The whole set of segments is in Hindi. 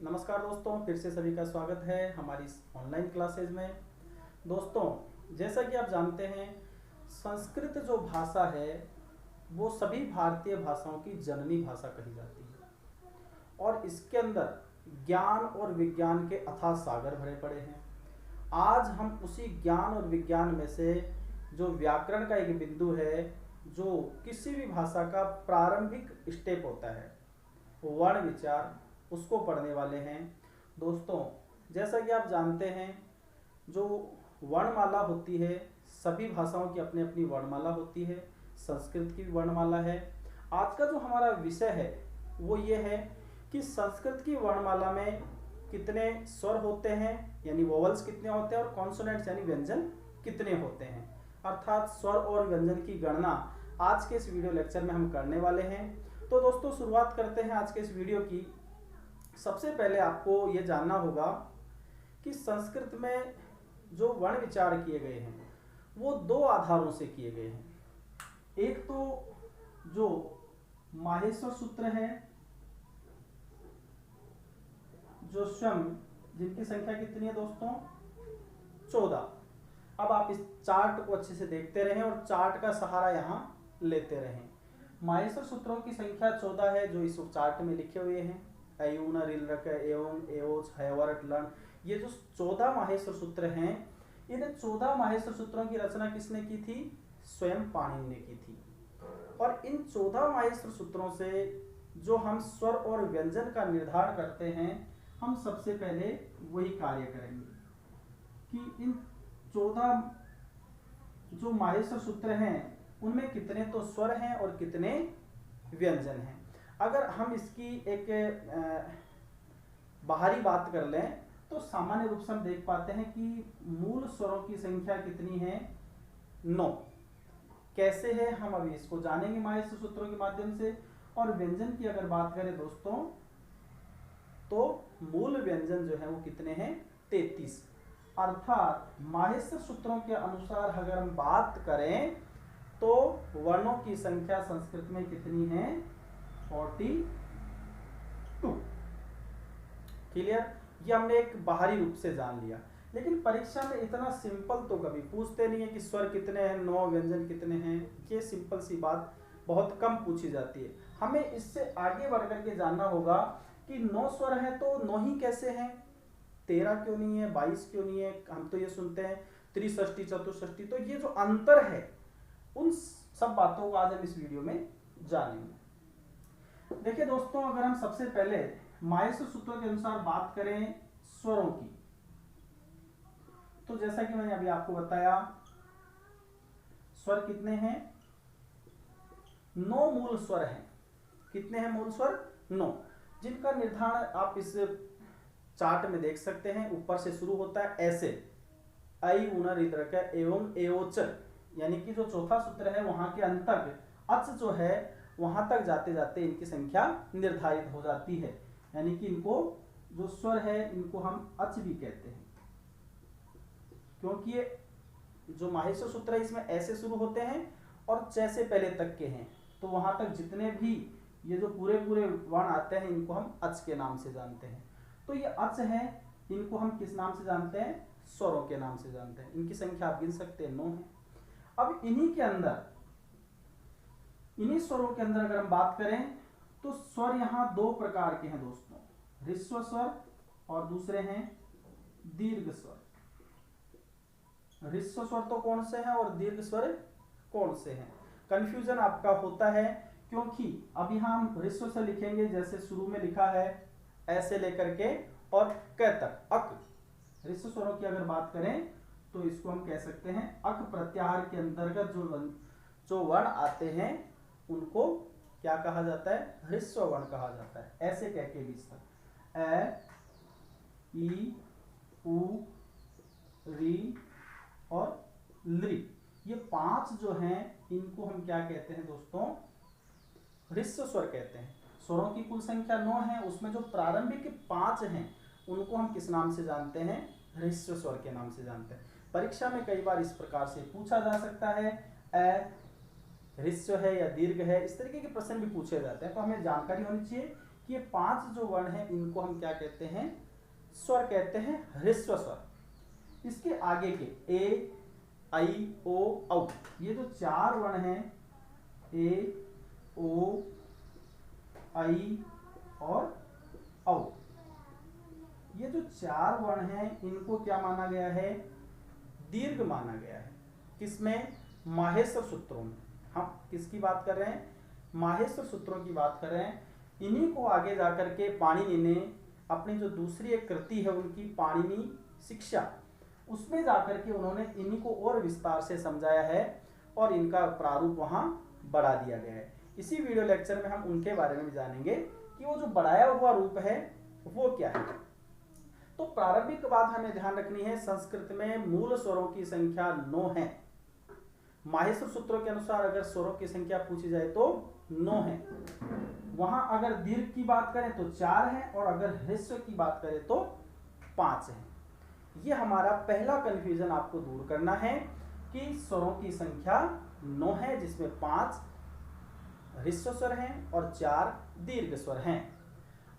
नमस्कार दोस्तों, फिर से सभी का स्वागत है हमारी इस ऑनलाइन क्लासेज में। दोस्तों, जैसा कि आप जानते हैं, संस्कृत जो भाषा है वो सभी भारतीय भाषाओं की जननी भाषा कही जाती है और इसके अंदर ज्ञान और विज्ञान के अथाह सागर भरे पड़े हैं। आज हम उसी ज्ञान और विज्ञान में से जो व्याकरण का एक बिंदु है, जो किसी भी भाषा का प्रारंभिक स्टेप होता है, वर्ण विचार, उसको पढ़ने वाले हैं। दोस्तों, जैसा कि आप जानते हैं, जो वर्णमाला होती है, सभी भाषाओं की अपनी अपनी वर्णमाला होती है। संस्कृत की भी वर्णमाला है। आज का जो हमारा विषय है वो ये है कि संस्कृत की वर्णमाला में कितने स्वर होते हैं, यानी वोवल्स कितने होते हैं, और कॉन्सोनेंट्स यानी व्यंजन कितने होते हैं। अर्थात स्वर और व्यंजन की गणना आज के इस वीडियो लेक्चर में हम करने वाले हैं। तो दोस्तों, शुरुआत करते हैं आज के इस वीडियो की। सबसे पहले आपको ये जानना होगा कि संस्कृत में जो वर्ण विचार किए गए हैं वो दो आधारों से किए गए हैं। एक तो जो माहेश्वर सूत्र है, जो स्वयं जिनकी संख्या कितनी है दोस्तों, 14। अब आप इस चार्ट को अच्छे से देखते रहें और चार्ट का सहारा यहाँ लेते रहें। माहेश्वर सूत्रों की संख्या 14 है, जो इस चार्ट में लिखे हुए हैं। अयून, रिलरक, एवं, एवोच, हैवर्ट, लन, ये जो 14 माहेश्वर सूत्र हैं, इन 14 माहेश्वर सूत्रों की रचना किसने की थी? स्वयं पाणिनि ने की थी। और इन 14 माहेश्वर सूत्रों से जो हम स्वर और व्यंजन का निर्धारण करते हैं, हम सबसे पहले वही कार्य करेंगे कि इन 14 जो माहेश्वर सूत्र हैं उनमें कितने तो स्वर हैं और कितने व्यंजन हैं। अगर हम इसकी एक बाहरी बात कर लें तो सामान्य रूप से हम देख पाते हैं कि मूल स्वरों की संख्या कितनी है? 9। कैसे है, हम अभी इसको जानेंगे माहेश्वर सूत्रों के माध्यम से। और व्यंजन की अगर बात करें दोस्तों, तो मूल व्यंजन जो है वो कितने हैं? 33। अर्थात माहेश्वर सूत्रों के अनुसार अगर हम बात करें तो वर्णों की संख्या संस्कृत में कितनी है? 42। क्लियर? ये हमने एक बाहरी रूप से जान लिया। लेकिन परीक्षा में इतना सिंपल तो कभी पूछते नहीं है कि स्वर कितने हैं, 9 व्यंजन कितने हैं। ये सिंपल सी बात बहुत कम पूछी जाती है। हमें इससे आगे बढ़ करके जानना होगा कि 9 स्वर हैं तो 9 ही कैसे हैं? 13 क्यों नहीं है? 22 क्यों नहीं है? हम तो ये सुनते हैं त्रिषष्टि, चतुष्षष्टि। तो ये जो अंतर है, उन सब बातों को आज हम इस वीडियो में जानेंगे। देखिए दोस्तों, अगर हम सबसे पहले माहेश्वर सूत्रों के अनुसार बात करें स्वरों की, तो जैसा कि मैंने अभी आपको बताया, स्वर कितने हैं? 9 मूल स्वर हैं। कितने हैं मूल स्वर? 9, जिनका निर्धारण आप इस चार्ट में देख सकते हैं। ऊपर से शुरू होता है ऐसे, ऐ, ऊन, ऋद्रक, एवं, एवोच, यानी कि जो चौथा सूत्र है वहां के अंत तक अच जो है वहां तक जाते जाते इनकी संख्या निर्धारित हो जाती है। यानी कि इनको जो स्वर है इनको हम अच भी कहते हैं, क्योंकि ये जो माहेश्वर सूत्र है इसमें ऐसे शुरू होते हैं और जैसे पहले तक के हैं, तो वहां तक जितने भी ये जो पूरे पूरे वर्ण आते हैं इनको हम अच के नाम से जानते हैं। तो ये अच है, इनको हम किस नाम से जानते हैं? स्वरों के नाम से जानते हैं। इनकी संख्या आप गिन सकते हैं, 9 है। अब इन्हीं के अंदर, इन्हीं स्वरों के अंदर अगर हम बात करें तो स्वर यहाँ 2 प्रकार के हैं दोस्तों, ह्रस्व स्वर और दूसरे हैं दीर्घ स्वर। ह्रस्व स्वर तो कौन से हैं और दीर्घ स्वर कौन से हैं? कंफ्यूजन आपका होता है, क्योंकि अब यहाँ हम ह्रस्व से लिखेंगे जैसे शुरू में लिखा है ऐसे लेकर के और क तक, अक। ह्रस्व स्वरों की अगर बात करें तो इसको हम कह सकते हैं अक प्रत्याहार के अंतर्गत जो वर्ण आते हैं उनको क्या कहा जाता है? ह्रस्व वर्ण कहा जाता है। ऐसे कह के बीच तक ए, ई, उ, री और लृ, ये 5 जो हैं इनको हम क्या कहते हैं दोस्तों? ह्रस्व स्वर कहते हैं। स्वरों की कुल संख्या 9 है, उसमें जो प्रारंभिक 5 हैं उनको हम किस नाम से जानते हैं? ह्रस्व स्वर के नाम से जानते हैं। परीक्षा में कई बार इस प्रकार से पूछा जा सकता है, ह्रस्व है या दीर्घ है, इस तरीके के प्रश्न भी पूछे जाते हैं। तो हमें जानकारी होनी चाहिए कि ये 5 जो वर्ण हैं इनको हम क्या कहते हैं, स्वर कहते हैं, ह्रस्व स्वर। इसके आगे के ए, आई, ओ, औ, ये जो 4 वर्ण हैं, ए, ओ, आई और औ, ये जो 4 वर्ण हैं इनको क्या माना गया है, दीर्घ माना गया है। किसमें, माहेश्वर सूत्रों में। हम किसकी बात कर रहे हैं, माहेश्वर सूत्रों की बात कर रहे हैं। इन्हीं को आगे जाकर के पाणिनि ने अपनी जो दूसरी एक कृति है उनकी पाणिनि शिक्षा, उसमें जाकर के उन्होंने इन्हीं को और विस्तार से समझाया है और इनका प्रारूप वहां बढ़ा दिया गया है। इसी वीडियो लेक्चर में हम उनके बारे में भी जानेंगे कि वो जो बढ़ाया हुआ रूप है वो क्या है। तो प्रारंभिक बात हमें ध्यान रखनी है, संस्कृत में मूल स्वरों की संख्या 9 है। माहेश्वर सूत्रों के अनुसार अगर स्वरों की संख्या पूछी जाए तो 9 है। वहां अगर दीर्घ की बात करें तो 4 है और अगर ह्रस्व की बात करें तो 5 है। ये हमारा पहला कंफ्यूजन आपको दूर करना है कि स्वरों की संख्या 9 है, जिसमें 5 ह्रस्व स्वर हैं और 4 दीर्घ स्वर हैं।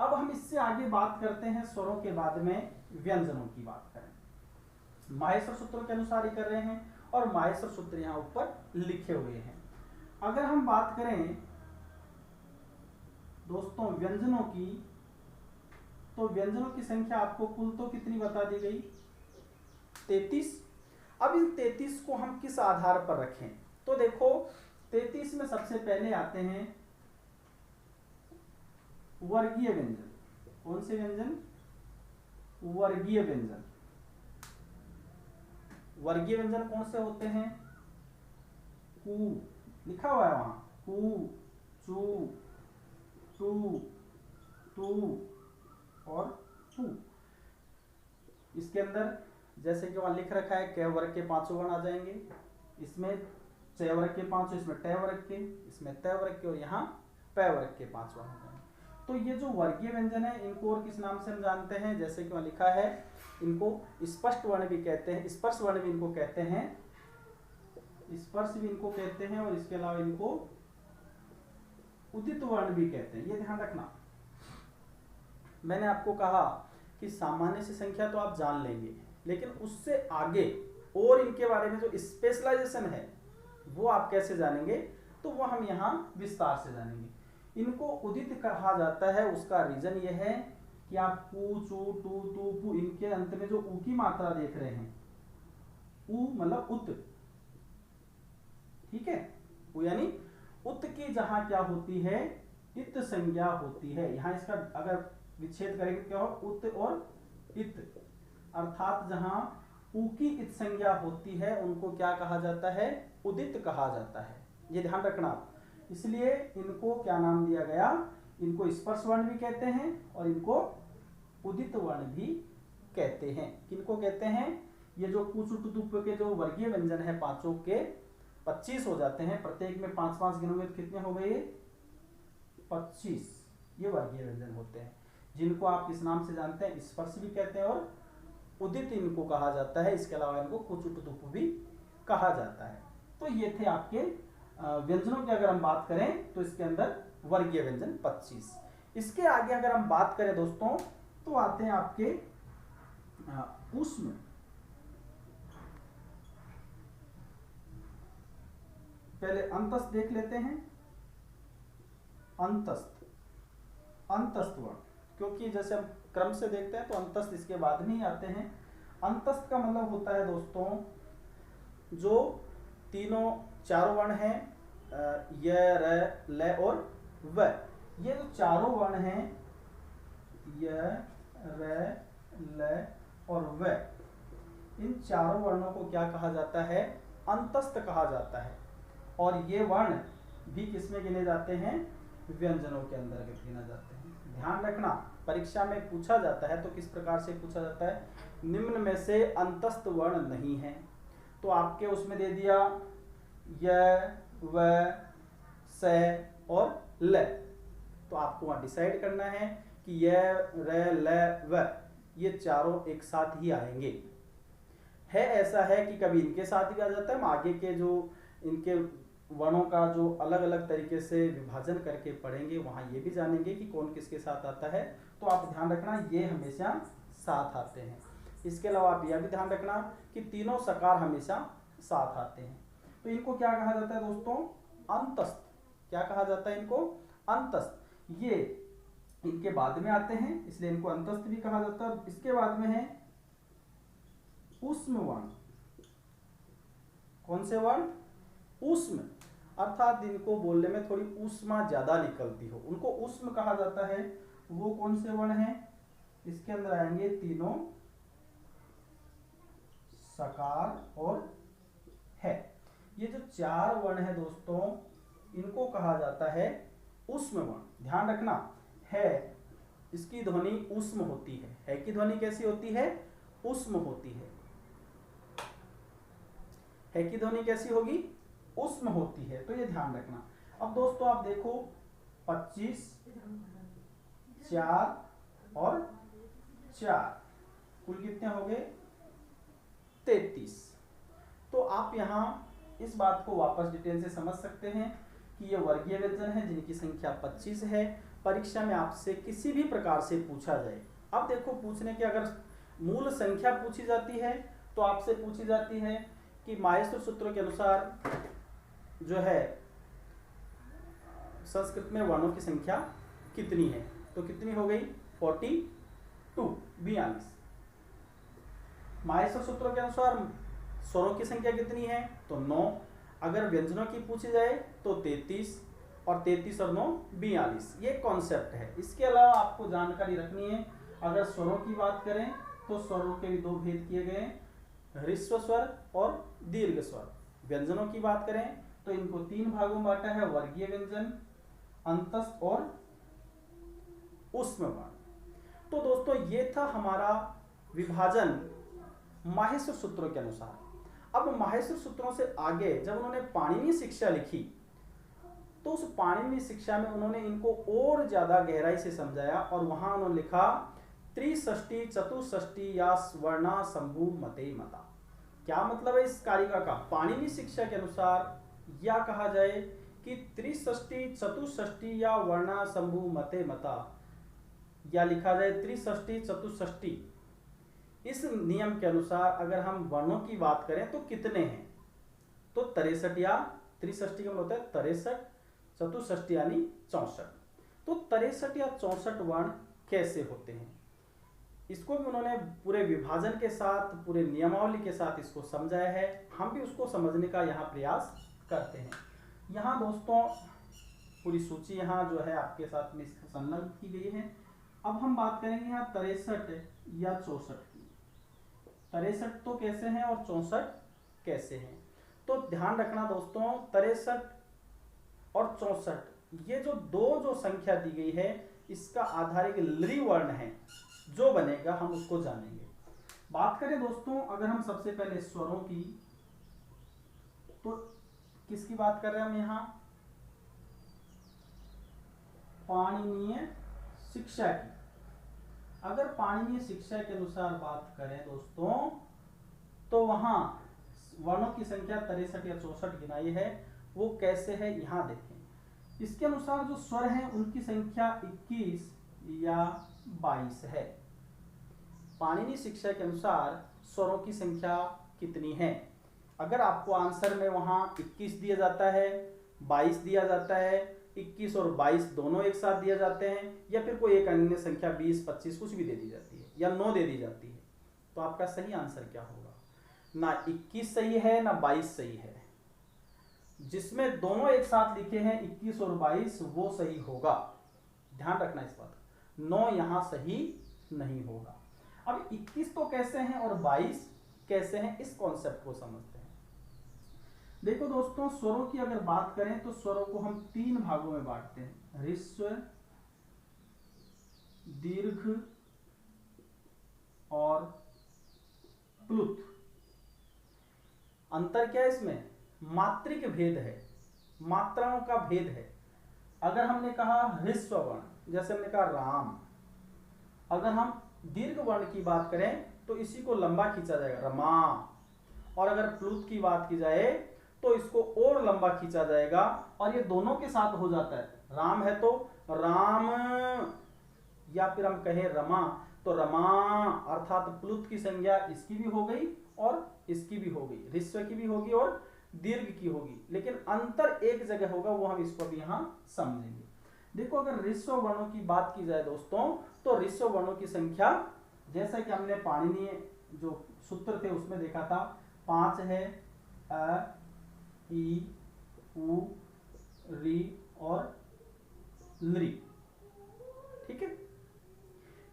अब हम इससे आगे बात करते हैं, स्वरों के बाद में व्यंजनों की बात करें। माहेश्वर सूत्रों के अनुसार ही कर रहे हैं और माहेश्वर सूत्र यहां ऊपर लिखे हुए हैं। अगर हम बात करें दोस्तों व्यंजनों की, तो व्यंजनों की संख्या आपको कुल तो कितनी बता दी गई, 33। अब इन 33 को हम किस आधार पर रखें, तो देखो 33 में सबसे पहले आते हैं वर्गीय व्यंजन। कौन से व्यंजन, वर्गीय व्यंजन। वर्गीय व्यंजन कौन से होते हैं, कु, लिखा हुआ है वहां, कु, चू, टू, टू और पू। इसके अंदर जैसे कि वहां लिख रखा है क वर्ग के 5 वर्ण आ जाएंगे, इसमें च वर्ग के 5, इसमें ट वर्ग के, इसमें त वर्ग के और यहाँ प वर्ग के 5 वर्ण होंगे। तो ये जो वर्गीय व्यंजन है इनको और किस नाम से हम जानते हैं, जैसे कि वहां लिखा है इनको स्पष्ट वर्ण भी कहते हैं, स्पर्श वर्ण भी इनको कहते हैं, स्पर्श भी इनको कहते हैं और इसके अलावा इनको उदित वर्ण भी कहते हैं। ये ध्यान रखना, मैंने आपको कहा कि सामान्य से संख्या तो आप जान लेंगे, लेकिन उससे आगे और इनके बारे में जो स्पेशलाइजेशन है वो आप कैसे जानेंगे, तो वो हम यहाँ विस्तार से जानेंगे। इनको उदित कहा जाता है, उसका रीजन ये है कि आप कु, चू, टू, तू, पू, इनके अंत में जो ऊ की मात्रा देख रहे हैं, ऊ मतलब उत, ठीक है, ऊ यानी उत की जहां क्या होती है, इत संज्ञा होती है। यहां इसका अगर विच्छेद करेंगे क्या हो, उत और इत, अर्थात जहां ऊ की इत संज्ञा होती है उनको क्या कहा जाता है, उदित कहा जाता है। ये ध्यान रखना, इसलिए इनको क्या नाम दिया गया, इनको स्पर्श वर्ण भी कहते हैं और इनको उदित वर्ण भी कहते हैं। किनको कहते हैं, ये जो कुचुटुप के जो वर्गीय व्यंजन है पांचों के 25 हो जाते हैं, प्रत्येक में 5-5 गिनोगे तो कितने हो गए, 25। ये वर्गीय व्यंजन होते हैं जिनको आप किस नाम से जानते हैं, स्पर्श भी कहते हैं और उदित इनको कहा जाता है। इसके अलावा इनको कुचुटुप भी कहा जाता है। तो ये थे आपके व्यंजनों की अगर हम बात करें तो इसके अंदर वर्गीय व्यंजन 25। इसके आगे अगर हम बात करें दोस्तों तो आते हैं आपके ऊष्म। पहले अंतस्थ देख लेते हैं, अंतस्थ, अंतस्थ वर्ण, क्योंकि जैसे हम क्रम से देखते हैं तो अंतस्थ इसके बाद में ही आते हैं। अंतस्थ का मतलब होता है दोस्तों जो चारों वर्ण हैं, य, र, ल और व। ये जो चारों वर्ण हैं य, र, ल और व, इन चारों वर्णों को क्या कहा जाता है, अंतस्थ कहा जाता है। और ये वर्ण भी किसमें गिने जाते हैं, व्यंजनों के अंदर गिना जाते हैं। ध्यान रखना, परीक्षा में पूछा जाता है तो किस प्रकार से पूछा जाता है, निम्न में से अंतस्थ वर्ण नहीं है, तो आपके उसमें दे दिया य, व, स और ल। तो आपको वहां डिसाइड करना है कि य, र, ल, व ये चारों एक साथ ही आएंगे। है ऐसा है कि कभी इनके साथ भी आ जाता है, हम आगे के जो इनके वर्णों का जो अलग अलग तरीके से विभाजन करके पढ़ेंगे वहाँ ये भी जानेंगे कि कौन किसके साथ आता है। तो आप ध्यान रखना ये हमेशा साथ आते हैं। इसके अलावा आप यह भी ध्यान रखना कि तीनों सकार हमेशा साथ आते हैं। तो इनको क्या कहा जाता है दोस्तों? अंतस्थ। क्या कहा जाता है इनको? अंतस्थ। ये इनके बाद में आते हैं इसलिए इनको अंतस्थ भी कहा जाता है। इसके बाद में है ऊष्म वर्ण। कौन से वर्ण? ऊष्म, अर्थात इनको बोलने में थोड़ी ऊष्मा ज्यादा निकलती हो, उनको ऊष्म कहा जाता है। वो कौन से वर्ण हैं? इसके अंदर आएंगे तीनों सकार और है। ये जो चार वर्ण है दोस्तों, इनको कहा जाता है ऊष्म वर्ण। ध्यान रखना, है इसकी ध्वनि ऊष्म होती है की ध्वनि कैसी होती है? ऊष्म होती है की ध्वनि कैसी होगी? ऊष्म होती है। तो ये ध्यान रखना। अब दोस्तों आप देखो 25, 4 और 4 कुल कितने हो गए? 33। तो आप यहाँ इस बात को वापस डिटेल से समझ सकते हैं कि ये वर्गीय व्यंजन है जिनकी संख्या 25 है। परीक्षा में आपसे किसी भी प्रकार से पूछा जाए, अब देखो पूछने के अगर मूल संख्या पूछी जाती है तो आपसे पूछी जाती है कि माहेश्वर सूत्रों के अनुसार जो है संस्कृत में वर्णों की संख्या कितनी है? तो कितनी हो गई? 42। माहेश्वर सूत्रों के अनुसार स्वरों की संख्या कितनी है? तो 9। अगर व्यंजनों की पूछी जाए तो 33 और 33 और 9 42। ये कॉन्सेप्ट है। इसके अलावा आपको जानकारी रखनी है, अगर स्वरों की बात करें तो स्वरों के भी दो भेद किए गए, ह्रस्व स्वर और दीर्घ स्वर। व्यंजनों की बात करें तो इनको 3 भागों में बांटा है, वर्गीय व्यंजन, अंतस्थ और ऊष्म वर्ण। तो दोस्तों ये था हमारा विभाजन माहेश्वर सूत्रों के अनुसार। अब माहेश्वर सूत्रों से आगे जब उन्होंने पाणिनीय शिक्षा लिखी तो उस पाणिनीय शिक्षा में उन्होंने इनको और ज्यादा गहराई से समझाया और वहां उन्होंने लिखा त्रिषष्टि चतुष्षष्टि या वर्णा शंभु मते मता। क्या मतलब है इस कारिका का? पाणिनीय शिक्षा के अनुसार या कहा जाए कि त्रिषष्टि चतुष्षष्टि या वर्णा शंभु मते मता, या लिखा जाए त्रिषष्टि चतुष्षष्टि। इस नियम के अनुसार अगर हम वर्णों की बात करें तो कितने हैं? तो 63 या त्रिषष्टि का मतलब होता है 63, चतुष्षष्टि यानी 64। तो 63 या 64 वर्ण कैसे होते हैं इसको भी उन्होंने पूरे विभाजन के साथ, पूरे नियमावली के साथ इसको समझाया है। हम भी उसको समझने का यहाँ प्रयास करते हैं। यहाँ दोस्तों पूरी सूची यहाँ जो है आपके साथ में संलग्न की गई है। अब हम बात करेंगे यहाँ 63 या 64 की। 63 तो कैसे हैं और 64 कैसे हैं? तो ध्यान रखना दोस्तों, 63 और 64 ये जो संख्या दी गई है इसका आधार एक लृ वर्ण है, जो बनेगा हम उसको जानेंगे। बात करें दोस्तों अगर हम सबसे पहले स्वरों की, तो किसकी बात कर रहे हैं हम यहाँ? पाणिनीय शिक्षा की। अगर पाणिनीय शिक्षा के अनुसार बात करें दोस्तों तो वहां वर्णों की संख्या 63 या 64 गिनाई है। वो कैसे है यहाँ देखें। इसके अनुसार जो स्वर हैं उनकी संख्या 21 या 22 है। पाणिनीय शिक्षा के अनुसार स्वरों की संख्या कितनी है? अगर आपको आंसर में वहां 21 दिया जाता है, 22 दिया जाता है, 21 और 22 दोनों एक साथ दिए जाते हैं, या फिर कोई एक अन्य संख्या 20, 25 कुछ भी दे दी जाती है या 9 दे दी जाती है, तो आपका सही आंसर क्या होगा? ना 21 सही है ना 22 सही है। जिसमें दोनों एक साथ लिखे हैं 21 और 22 वो सही होगा। ध्यान रखना इस बात। 9 यहां सही नहीं होगा। अब 21 तो कैसे हैं और 22 कैसे हैं, इस कॉन्सेप्ट को समझते हैं। देखो दोस्तों, स्वरों की अगर बात करें तो स्वरों को हम 3 भागों में बांटते हैं, ह्रस्व, दीर्घ और प्लुत। अंतर क्या है इसमें? मात्रिक भेद है, मात्राओं का भेद है। अगर हमने कहा ह्रस्व वर्ण, जैसे हमने कहा राम, अगर हम दीर्घ वर्ण की बात करें तो इसी को लंबा खींचा जाएगा रमा। और अगर प्लुत की बात की जाए तो इसको और लंबा खींचा जाएगा और ये दोनों के साथ हो जाता है। राम है तो राम, या फिर हम कहें रमा तो रमा, अर्थात प्लुत की संज्ञा इसकी भी हो गई और इसकी भी हो गई, ह्रस्व की भी होगी और दीर्घ की होगी, लेकिन अंतर एक जगह होगा, वो हम इसको भी यहां समझेंगे। देखो अगर ह्रस्व वर्णों की बात की जाए दोस्तों, तो ह्रस्व वर्णों की संख्या जैसा कि हमने पाणिनीय जो सूत्र थे उसमें देखा था, 5 है, अ, ई, उ, री और लृ। ठीक है,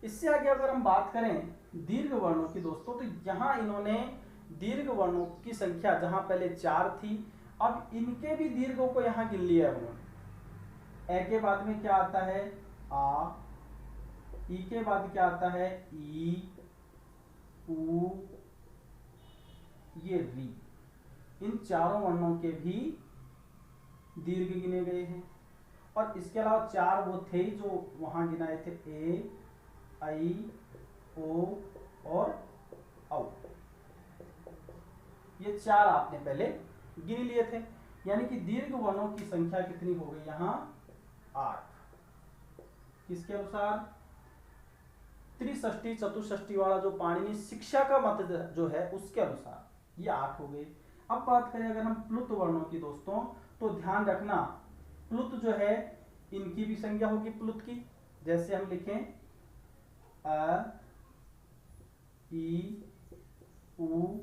इससे आगे अगर हम बात करें दीर्घ वर्णों की दोस्तों, तो यहां इन्होंने दीर्घ वर्णों की संख्या जहां पहले 4 थी, अब इनके भी दीर्घों को यहां गिन लिया है उन्होंने। ए के बाद में क्या आता है आ, ई के बाद क्या आता है ई, उ, ये री, इन चारों वर्णों के भी दीर्घ गिने गए हैं। और इसके अलावा 4 वो थे जो वहां गिनाए थे, ए, आई, ओ और औ, ये 4 आपने पहले गिन लिए थे। यानी कि दीर्घ वर्णों की संख्या कितनी हो गई यहां 8। किसके अनुसार, त्रिषष्टि चतुष्षष्टि वाला जो पाणिनि शिक्षा का मत जो है उसके अनुसार ये 8 हो गए। अब बात करें अगर हम प्लुत वर्णों की दोस्तों, तो ध्यान रखना प्लुत जो है इनकी भी संज्ञा होगी प्लुत की। जैसे हम लिखें अ, ई, उ,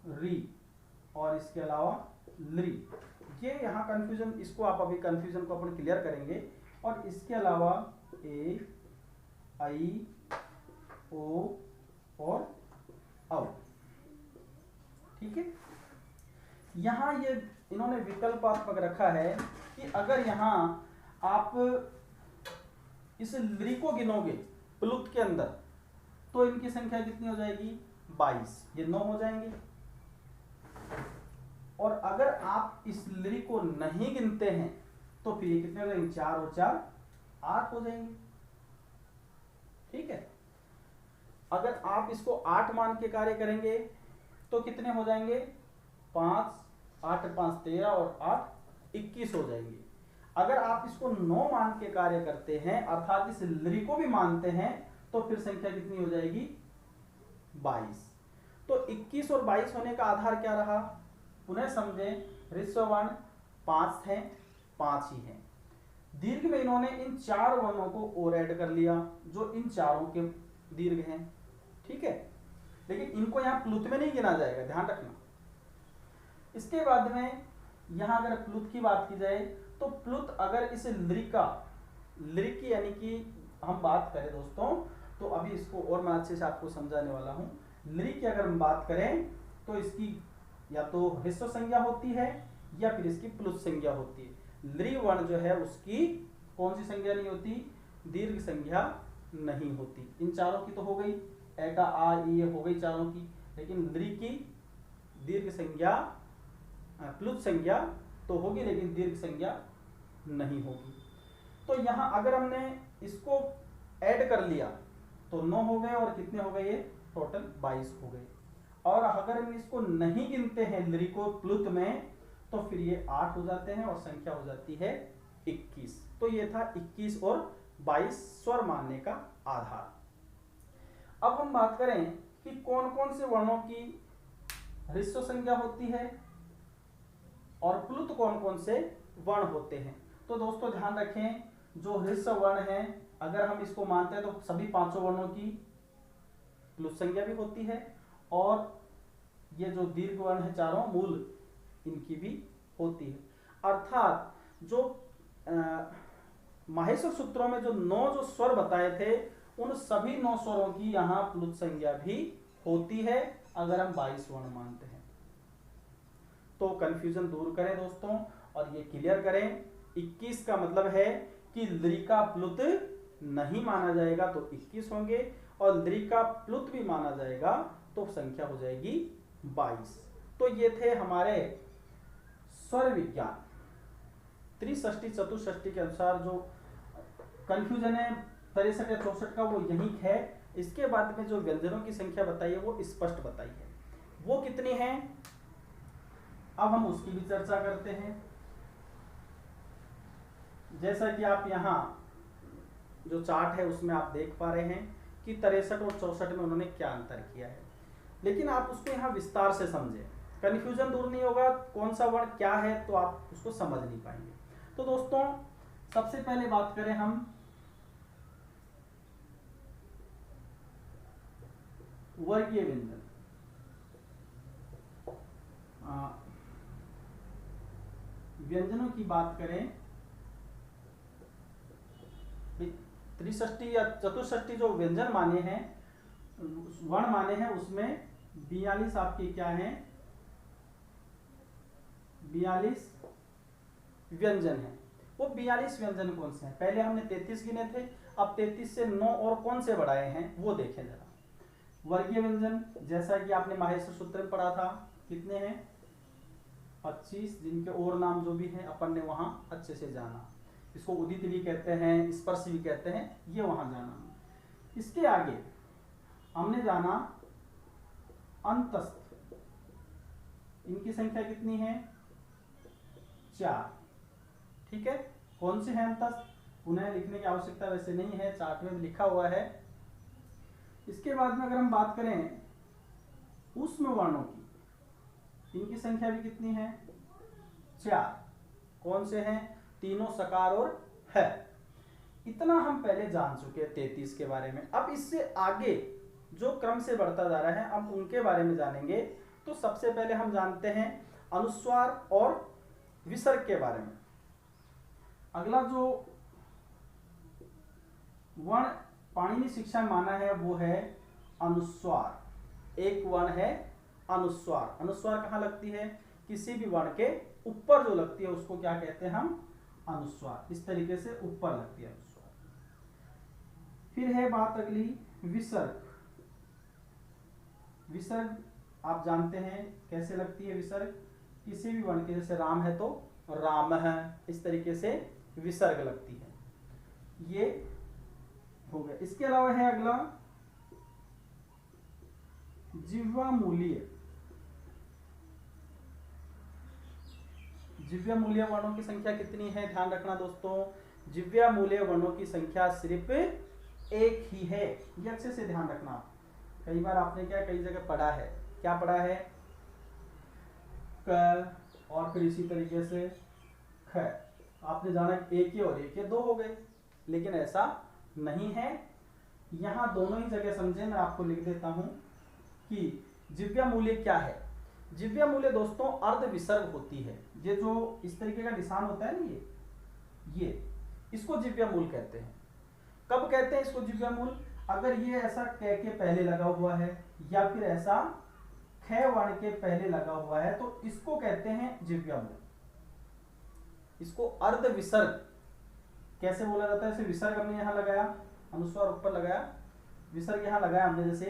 री और इसके अलावा लृ। ये यहाँ कंफ्यूजन, इसको आप अभी कंफ्यूजन को अपन क्लियर करेंगे। और इसके अलावा ए, आई, ओ और औ। ठीक है, यहां ये इन्होंने विकल्पात्मक रखा है कि अगर यहां आप इस लृ को गिनोगे प्लुत के अंदर, तो इनकी संख्या कितनी हो जाएगी 22, ये 9 हो जाएंगे। और अगर आप इस लृ को नहीं गिनते हैं तो फिर ये कितने हो जाएंगे, 4 और 4 8 हो जाएंगे। ठीक है, अगर आप इसको 8 मान के कार्य करेंगे तो कितने हो जाएंगे, 5, 8 5 13 और 8 21 हो जाएंगे। अगर आप इसको 9 मान के कार्य करते हैं, अर्थात इस लृ को भी मानते हैं, तो फिर संख्या कितनी हो जाएगी 22। तो 21 और 22 होने का आधार क्या रहा, पुनः समझें, ह्रस्व वर्ण 5 हैं, 5 ही हैं। दीर्घ में इन्होंने इन 4 वर्णों को और ऐड कर लिया जो इन चारों के दीर्घ हैं। ठीक है, लेकिन इनको यहां प्लुत में नहीं गिना जाएगा, ध्यान रखना। इसके बाद में यहां अगर प्लुत की बात की जाए, तो प्लुत अगर इस लृ की यानी कि हम बात करें दोस्तों, तो अभी इसको और मैं अच्छे से आपको समझाने वाला हूं। लृ की अगर हम बात करें तो इसकी या तो ह्रस्व संज्ञा होती है या फिर इसकी प्लुत संज्ञा होती है। लृ वर्ण जो है उसकी कौन सी संज्ञा नहीं होती, दीर्घ संज्ञा नहीं होती। इन चारों की तो हो गई, ए का आ, ई हो गई चारों की, लेकिन लृ की दीर्घ संज्ञा, प्लुत संज्ञा तो होगी लेकिन दीर्घ संज्ञा नहीं होगी। तो यहां अगर हमने इसको ऐड कर लिया तो 9 हो गए और कितने हो गए, ये टोटल 22 हो गए। और अगर हम इसको नहीं गिनते हैं लृ को प्लुत में, तो फिर ये 8 हो जाते हैं और संख्या हो जाती है 21। तो ये था 21 और 22 स्वर मानने का आधार। अब हम बात करें कि कौन कौन से वर्णों की ह्रस्व संज्ञा होती है और प्लुत कौन कौन से वर्ण होते हैं। तो दोस्तों ध्यान रखें, जो ह्रस्व वर्ण है अगर हम इसको मानते हैं तो सभी 5 वर्णों की प्लुत संज्ञा भी होती है, और ये जो दीर्घ वर्ण है चारों मूल, इनकी भी होती है। अर्थात जो माहेश्वर सूत्रों में जो 9 जो स्वर बताए थे, उन सभी 9 स्वरों की यहां प्लुत संज्ञा भी होती है अगर हम 22 वर्ण मानते हैं। तो कंफ्यूजन दूर करें दोस्तों और ये क्लियर करें, 21 का मतलब है कि लृ का प्लुत नहीं माना जाएगा तो 21 होंगे, और लृ का प्लुत भी माना जाएगा तो संख्या हो जाएगी 22। तो ये थे हमारे स्वर विज्ञान त्रिषष्टि चतुष्षष्टि के अनुसार जो कंफ्यूजन है 63 या 64 का, वो यही है। इसके बाद में जो व्यंजनों की संख्या बताई है वो स्पष्ट बताई है। वो कितनी है, अब हम उसकी भी चर्चा करते हैं। जैसा कि आप यहाँ जो चार्ट है उसमें आप देख पा रहे हैं कि 63 और 64 में उन्होंने क्या अंतर किया है, लेकिन आप उसको यहाँ विस्तार से समझें, कन्फ्यूजन दूर नहीं होगा, कौन सा वर्ण क्या है तो आप उसको समझ नहीं पाएंगे। तो दोस्तों सबसे पहले बात करें हम वर्गीय व्यंजन। व्यंजनों की बात करें, त्रिषष्टि या चतुष्षष्टि जो व्यंजन माने हैं, वर्ण माने हैं, उसमें 42 आपके क्या हैं, 42 व्यंजन है। वो 42 व्यंजन कौन से हैं? पहले हमने 33 गिने थे, अब 33 से 9 और कौन से बढ़ाए हैं वो देखें जरा। वर्गीय व्यंजन जैसा कि आपने माहेश्वर सूत्र में पढ़ा था, कितने हैं? 25, जिनके और नाम जो भी हैं अपन ने वहां अच्छे से जाना। इसको उदित भी कहते हैं, स्पर्श भी कहते हैं, ये वहां जाना। इसके आगे हमने जाना अंतस्थ, इनकी संख्या कितनी है? 4। ठीक है, कौन से हैं अंतस्थ? पुनः लिखने की आवश्यकता वैसे नहीं है, चार्ट में लिखा हुआ है। इसके बाद में अगर हम बात करें ऊष्म वर्णों की, इनकी संख्या भी कितनी है? 4। कौन से हैं? तीनों, सकार और है। इतना हम पहले जान चुके हैं 33 के बारे में। अब इससे आगे जो क्रम से बढ़ता जा रहा है, अब उनके बारे में जानेंगे। तो सबसे पहले हम जानते हैं अनुस्वार और विसर्ग के बारे में। अगला जो वर्ण पाणिनि शिक्षा माना है वो है अनुस्वार। एक वर्ण है अनुस्वार। अनुस्वार कहाँ लगती है? किसी भी वर्ण के ऊपर जो लगती है उसको क्या कहते हैं हम? अनुस्वार। इस तरीके से ऊपर लगती है अनुस्वार। फिर है बात अगली विसर्ग। विसर्ग आप जानते हैं कैसे लगती है विसर्ग? किसी भी वर्ण के, जैसे राम है तो राम है, इस तरीके से विसर्ग लगती है। ये हो गया। इसके अलावा है अगला जिह्वामूलीय। जिह्वामूलीय वर्णों की संख्या कितनी है? ध्यान रखना दोस्तों, जिह्वामूलीय वर्णों की संख्या सिर्फ एक ही है। ये अच्छे से ध्यान रखना। कई बार आपने क्या कई जगह पढ़ा है, क्या पढ़ा है? क, और फिर इसी तरीके से ख। आपने जाना एक ही और एक, ये दो हो गए, लेकिन ऐसा नहीं है। यहां दोनों ही जगह समझे, मैं आपको लिख देता हूं कि जिह्वामूलीय क्या है। जिह्वामूलीय दोस्तों अर्ध विसर्ग होती है। ये जो इस तरीके का निशान होता है ना, ये इसको जिह्वामूल कहते हैं। कब कहते हैं इसको जिह्वामूल? अगर ये ऐसा क के पहले लगा हुआ है या फिर ऐसा ख वर्ण के पहले लगा हुआ है तो इसको कहते हैं जिह्वामूल। इसको अर्ध विसर्ग कैसे बोला जाता है? जैसे विसर्ग हमने यहां लगाया, अनुस्वार ऊपर लगाया, विसर्ग यहां लगाया हमने जैसे,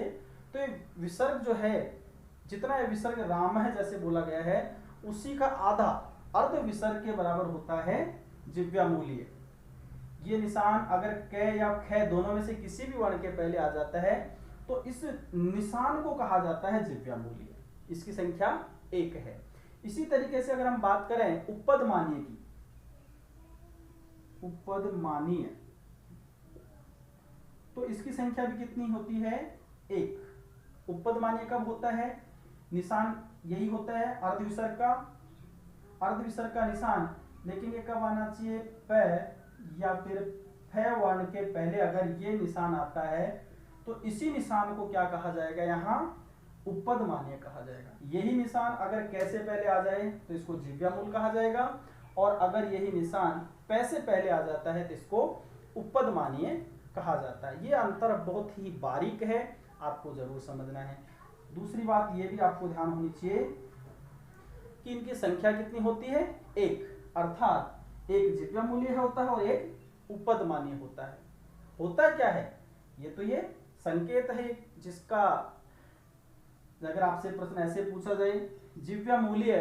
तो ये विसर्ग जो है, जितना ये विसर्ग राम है जैसे बोला गया है, उसी का आधा अर्ध विसर्ग के बराबर होता है जिह्वामूलीय। ये निशान अगर क या ख दोनों में से किसी भी वर्ण के पहले आ जाता है तो इस निशान को कहा जाता है जिह्वामूलीय। इसकी संख्या 1 है। इसी तरीके से अगर हम बात करें उपपदमानीय की, उपपदमानीय, तो इसकी संख्या भी कितनी होती है? 1। उपपदमानीय कब होता है? निशान यही होता है अर्धविसर्ग का, अर्धविसर्ग का निशान, लेकिन ये कब आना चाहिए? प या फिर फ वर्ण के पहले अगर ये निशान आता है तो इसी निशान को क्या कहा जाएगा? यहाँ उपपदमानीय कहा जाएगा। यही निशान अगर कैसे पहले आ जाए तो इसको जिह्वामूल कहा जाएगा, और अगर यही निशान पैसे पहले आ जाता है तो इसको उपपदमानीय कहा जाता है। ये अंतर बहुत ही बारीक है, आपको जरूर समझना है। दूसरी बात ये भी आपको ध्यान होनी चाहिए कि इनकी संख्या कितनी होती है? 1, अर्थात एक जिह्वामूलीय होता है और एक उपपदमानीय होता है। होता क्या है? ये संकेत है जिसका अगर आपसे प्रश्न ऐसे पूछा जाए जिह्वामूलीय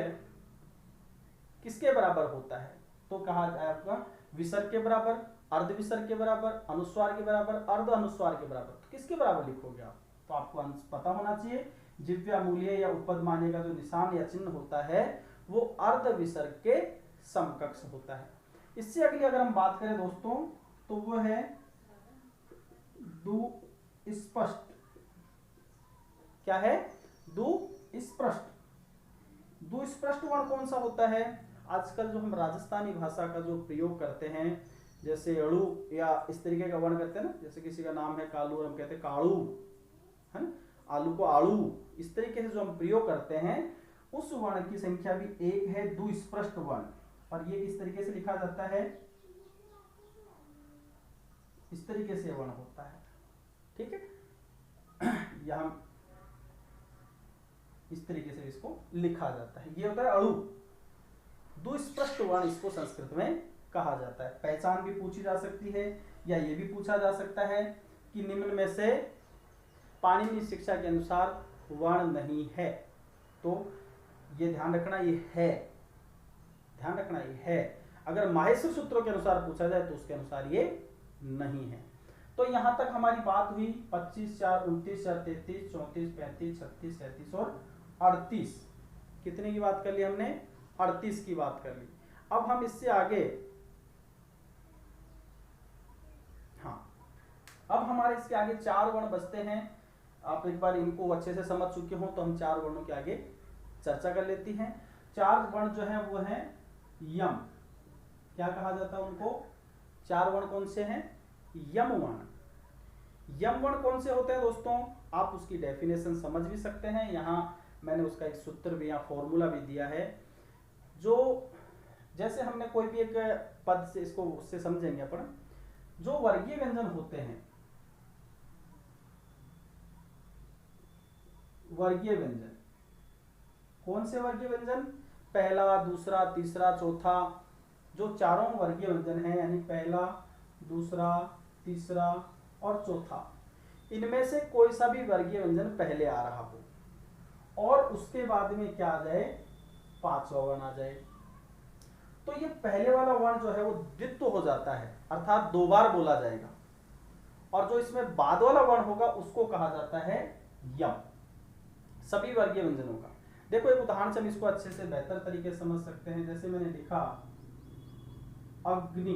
किसके बराबर होता है, तो कहा जाएगा विसर्ग के बराबर, अर्ध विसर्ग के बराबर, अनुस्वार के बराबर, अर्ध अनुस्वार के बराबर। तो किसके बराबर लिखोगे आप? तो आपको पता होना चाहिए जिह्वामूलीय या उपपदमानीय का जो निशान या चिन्ह होता है वो अर्ध विसर्ग के समकक्ष होता है। इससे अगली अगर हम बात करें दोस्तों तो वो है दुस्पष्ट। क्या है? दुस्पष्ट। दुस्पष्ट वर्ण कौन सा होता है? आजकल जो हम राजस्थानी भाषा का जो प्रयोग करते हैं, जैसे अड़ू या इस तरीके का वर्ण करते हैं ना, जैसे किसी का नाम है कालू और हम कहते हैं कालू, है ना, आलू को आलू, इस तरीके से जो हम प्रयोग करते हैं उस वर्ण की संख्या भी एक है दुस्पष्ट वर्ण, और ये इस तरीके से लिखा जाता है, इस तरीके से वर्ण होता है। ठीक है, यहां इस तरीके से इसको लिखा जाता है, ये होता है अड़ू। दुस्पष्ट वर्ण इसको संस्कृत में कहा जाता है। पहचान भी पूछी जा सकती है, या ये भी पूछा जा सकता है कि निम्न में से पाणिनि शिक्षा के अनुसार वर्ण नहीं है, तो ये ध्यान रखना, ये है, ध्यान रखना ये है। अगर माहेश्वर सूत्रों के अनुसार पूछा जाए तो उसके अनुसार ये नहीं है। तो यहां तक हमारी बात हुई 25, 4, 29, 33, 34, 35, 36, 37 और 38। कितने की बात कर ली हमने? 38 की बात कर ली। अब हम इससे आगे, हाँ, अब हमारे इसके आगे 4 वर्ण बचते हैं। आप एक बार इनको अच्छे से समझ चुके हो तो हम 4 वर्णों के आगे चर्चा कर लेती हैं। 4 वर्ण जो है वो है यम। क्या कहा जाता है उनको? 4 वर्ण कौन से हैं? यम वर्ण। यम वर्ण कौन से होते हैं दोस्तों? आप उसकी डेफिनेशन समझ भी सकते हैं, यहां मैंने उसका एक सूत्र भी या फॉर्मूला भी दिया है। जो जैसे हमने कोई भी एक पद से इसको उससे समझेंगे अपन, जो वर्गीय व्यंजन होते हैं, वर्गीय व्यंजन कौन से वर्गीय व्यंजन? पहला, दूसरा, तीसरा, चौथा, जो चारों वर्गीय व्यंजन हैं, यानी पहला, दूसरा, तीसरा और चौथा, इनमें से कोई सा भी वर्गीय व्यंजन पहले आ रहा हो और उसके बाद में क्या आ जाए? 5वां वर्ण आ जाए, तो ये पहले वाला वर्ण जो है वो द्वित्व हो जाता है, अर्थात 2 बार बोला जाएगा, और जो इसमें बाद वाला वर्ण होगा उसको कहा जाता है यम। सभी वर्गीय व्यंजनों का देखो एक उदाहरण से हम इसको अच्छे से बेहतर तरीके से समझ सकते हैं। जैसे मैंने लिखा अग्नि,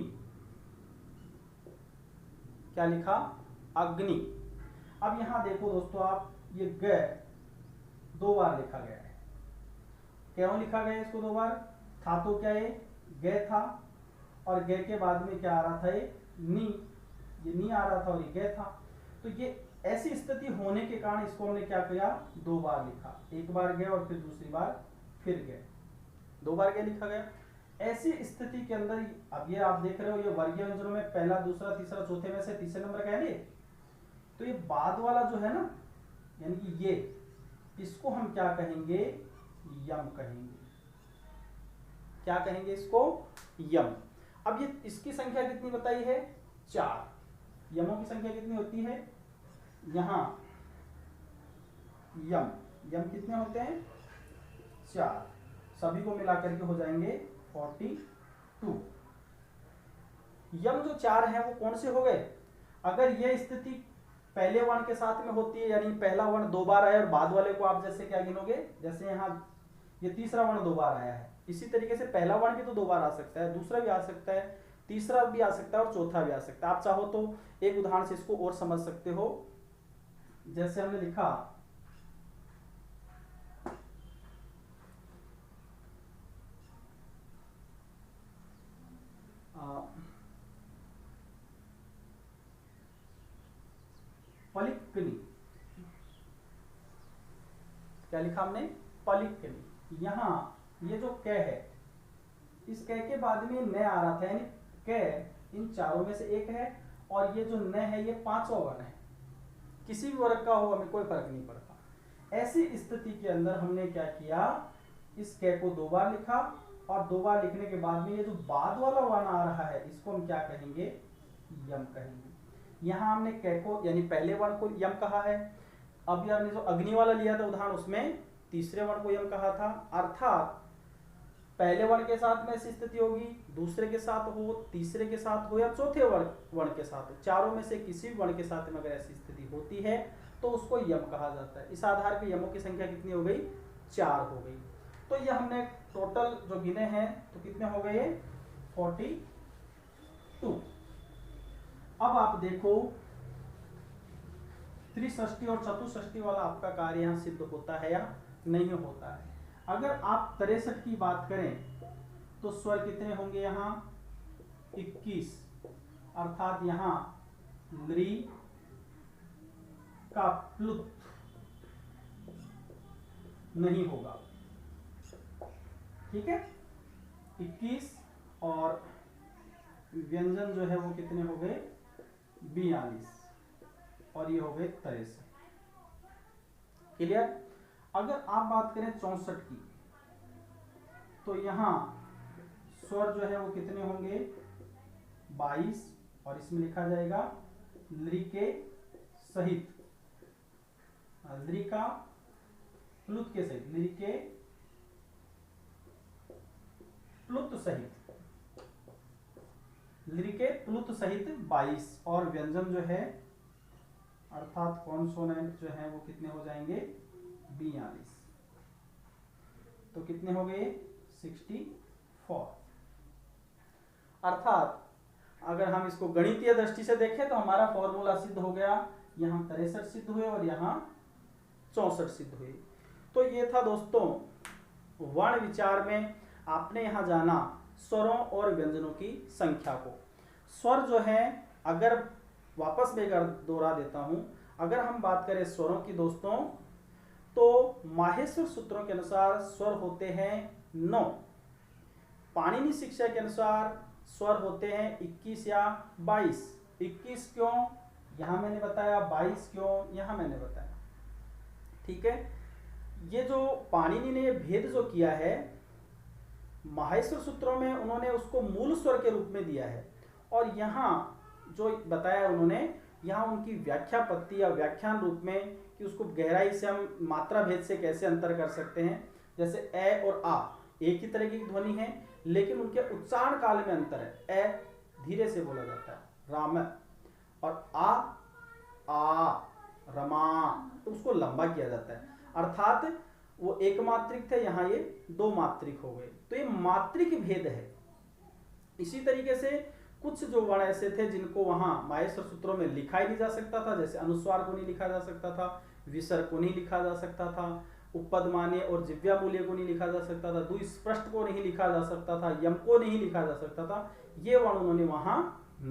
क्या लिखा? अग्नि। अब यहां देखो दोस्तों आप, ये ग 2 बार लिखा गया है। क्यों लिखा गया इसको 2 बार? था तो क्या ये ग था, और ग के बाद में क्या आ रहा था? ये नी आ रहा था और ये ग था। तो ये ऐसी स्थिति होने के कारण इसको हमने क्या किया? 2 बार लिखा। एक बार गया और फिर दूसरी बार फिर गए, 2 बार गया लिखा गया। ऐसी स्थिति के अंदर अब ये आप देख रहे हो, ये वर्गीय व्यंजनों में पहला, दूसरा, तीसरा, चौथे में से तीसरे नंबर का है, तो ये बाद वाला जो है ना, यानी कि ये, इसको हम क्या कहेंगे? यम कहेंगे। क्या कहेंगे इसको? यम। अब ये इसकी संख्या कितनी बताई है? 4। यमों की संख्या कितनी होती है? यहां यम कितने होते हैं? 4। सभी को मिलाकर के हो जाएंगे 42। यम जो 4 हैं वो कौन से हो गए? अगर यह स्थिति पहले वर्ण के साथ में होती है, यानी पहला वर्ण 2 बार आया और बाद वाले को आप जैसे क्या गिनोगे? जैसे यहाँ ये तीसरा वर्ण 2 बार आया है, इसी तरीके से पहला वर्ण भी तो 2 बार आ सकता है, दूसरा भी आ सकता है, तीसरा भी आ सकता है और चौथा भी आ सकता है। आप चाहो तो एक उदाहरण से इसको और समझ सकते हो। जैसे हमने लिखा पलिक्कनी, क्या लिखा हमने? पलिक्कनी। यहां ये जो क है, इस क के बाद में न आ रहा था, यानी क इन चारों में से एक है, और ये जो न है ये 5वां वर्ण है। किसी भी वर्ग का हो, हमें कोई फर्क नहीं पड़ता। ऐसी स्थिति के अंदर हमने क्या किया? इस क को 2 बार लिखा, और 2 बार लिखने के बाद में ये जो बाद वाला वर्ण आ रहा है इसको हम क्या कहेंगे? यम कहेंगे। यहां हमने क को, यानी पहले वर्ण को यम कहा है। अब हमने जो अग्नि वाला लिया था उदाहरण, उसमें तीसरे वर्ण को यम कहा था। अर्थात पहले वर्ण के साथ में ऐसी स्थिति होगी, दूसरे के साथ हो, तीसरे के साथ हो, या चौथे वर्ण के साथ हो, चारों में से किसी वर्ण के साथ में अगर ऐसी स्थिति होती है तो उसको यम कहा जाता है। इस आधार पर यमों की संख्या कितनी हो गई? 4 हो गई। तो ये हमने टोटल जो गिने हैं तो कितने हो गए 42। अब आप देखो त्रिषष्टि और चतुष्षष्टि वाला आपका कार्य यहाँ सिद्ध होता है या नहीं होता है। अगर आप 63 की बात करें तो स्वर कितने होंगे यहाँ 21, अर्थात यहाँ लृ का प्लुत नहीं होगा। ठीक है, 21 और व्यंजन जो है वो कितने हो गए 42 और ये हो गए 63। क्लियर। अगर आप बात करें 64 की तो यहाँ स्वर जो है वो कितने होंगे 22 और इसमें लिखा जाएगा लृ के सहित, लृ का प्लुत के सहित, लृ के प्लुत सहित, लृ के प्लुत सहित 22 और व्यंजन जो है अर्थात कॉन्सोनेंट जो है वो कितने हो जाएंगे 42। तो कितने हो गए 64। अर्थात अगर हम इसको गणितीय दृष्टि से देखें तो हमारा फॉर्मूला सिद्ध हो गया, यहाँ 63 सिद्ध हुए और यहाँ 64 सिद्ध हुए। तो ये था दोस्तों वर्ण विचार में आपने यहाँ जाना स्वरों और व्यंजनों की संख्या को। स्वर जो है अगर वापस में दोहरा देता हूं, अगर हम बात करें स्वरों की दोस्तों तो माहेश्वर सूत्रों के अनुसार स्वर होते हैं 9, पाणिनि शिक्षा के अनुसार स्वर होते हैं 21 या 22। 21 क्यों यहां मैंने बताया, 22 क्यों यहां मैंने बताया। ठीक है, ये जो पाणिनि ने भेद जो किया है माहेश्वर सूत्रों में उन्होंने उसको मूल स्वर के रूप में दिया है, और यहाँ जो बताया उन्होंने यहाँ उनकी व्याख्या पत्ति या व्याख्यान रूप में कि उसको गहराई से हम मात्रा भेद से कैसे अंतर कर सकते हैं। जैसे ए और आ एक ही तरह की ध्वनि है लेकिन उनके उच्चारण काल में अंतर है। ए धीरे से बोला जाता है राम, और आ रमा तो उसको लंबा किया जाता है, अर्थात वो एक मात्रिक थे, यहाँ ये दो मात्रिक हो गए। तो ये मात्रिक भेद है। इसी तरीके से कुछ जो वर्ण ऐसे थे जिनको वहां माहेश्वर सूत्रों में लिखा ही नहीं जा सकता था, जैसे अनुस्वार को नहीं लिखा जा सकता था, विसर्ग को नहीं लिखा जा सकता था, उपपदमानीय और जिव्या मूल्य को नहीं लिखा जा सकता था, द्विस्पृष्ट को नहीं लिखा जा सकता था, यम को नहीं लिखा जा सकता था, ये वर्ण उन्होंने वहां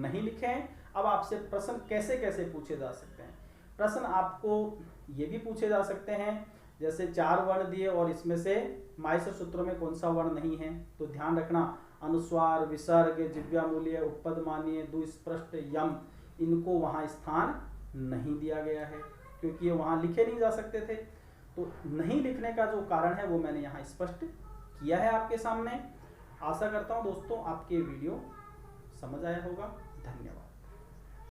नहीं लिखे हैं। अब आपसे प्रश्न कैसे कैसे पूछे जा सकते हैं। प्रश्न आपको ये भी पूछे जा सकते हैं जैसे 4 वर्ण दिए और इसमें से माहेश्वर सूत्रों में कौन सा वर्ण नहीं है, तो ध्यान रखना अनुस्वार, विसर्ग, जिव्या मूल्य, उपपदमानीय, द्विस्पृष्ट, यम, इनको वहां स्थान नहीं दिया गया है क्योंकि ये वहां लिखे नहीं जा सकते थे। तो नहीं लिखने का जो कारण है वो मैंने यहाँ स्पष्ट किया है आपके सामने। आशा करता हूँ दोस्तों आपके वीडियो समझ आया होगा। धन्यवाद।